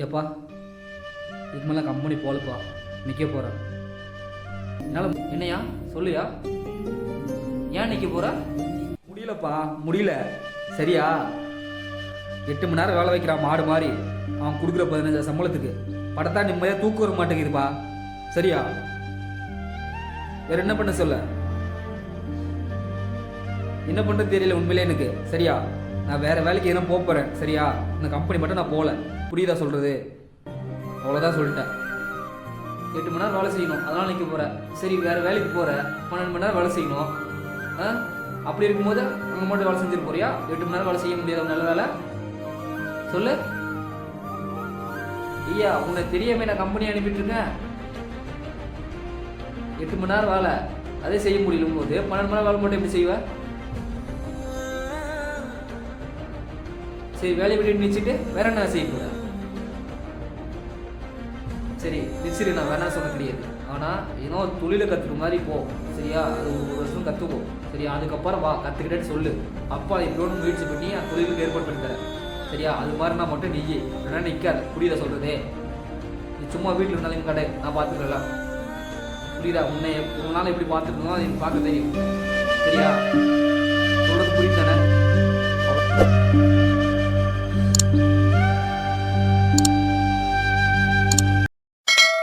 ஏப்பா இதுக்கு மேலே கம்பெனி போகலப்பா, நிற்க போகிறேன். என்னால் என்னையா சொல்லுயா, ஏன் நிற்க போகிற? முடியலப்பா, முடியல. சரியா 8 மணி நேரம் வேலை வைக்கிறான் மாடு மாதிரி. அவன் கொடுக்குற 15 சம்பளத்துக்கு படத்தா நிம்மதியாக தூக்க வர மாட்டேங்குதுப்பா. சரியா வேற என்ன பண்ண சொல்ல? என்ன பண்ணுறது தெரியல உண்மையிலே எனக்கு. சரியா நான் வேற வேலைக்கு எதுனா போகிறேன். சரியா இந்த கம்பெனி மட்டும் நான் போகல. புரியுதா சொல்கிறது? அவ்வளோதான் சொல்லிட்டேன். 8 மணி நேரம் வேலை செய்யணும், அதனால் நிற்க போகிறேன். சரி வேறு வேலைக்கு போகிறேன், 12 மணி நேரம் வேலை செய்யணும். அப்படி இருக்கும்போது அங்கே மட்டும் வேலை செஞ்சுட்டு போறியா? 8 மணி நேரம் வேலை செய்ய முடியாது நல்ல வேலை சொல்லு. ஐயா உன்னை தெரியாம நான் கம்பெனி அனுப்பிட்டு இருக்கேன். 8 மணி நேரம் வேலை அதே செய்ய முடியலும் போது 12 மணி நேரம் வேலை மட்டும் எப்படி செய்வேன்? சரி வேலையை விட்டு நிச்சுட்டு வேற என்ன செய்ய போகிறேன்? சரி நிச்சரு, நான் வேணா சொல்ல கிடையாது. ஆனால் ஏதோ தொழிலை கற்றுக்க மாதிரி போ. சரியா அது ஒரு வருஷம் கற்றுக்கோ. சரியா அதுக்கப்புறம் வா கற்றுக்கிட்டேன்னு சொல்லு. அப்பா இப்படி முயற்சி பண்ணி அந்த தொழிலுக்கு ஏற்பாடு பண்ணி தரேன். சரியா அது மாதிரி நான் மட்டும் நீயே வேணா நிற்காது. புரியுதா சொல்கிறதே? நீ சும்மா வீட்டில் இருந்தாலும் கடை நான் பார்த்துக்கலாம். புரியுதா? உன்னை ஒரு நாள் எப்படி பார்த்துருந்தோம் அதை பார்க்க தெரியும். சரியா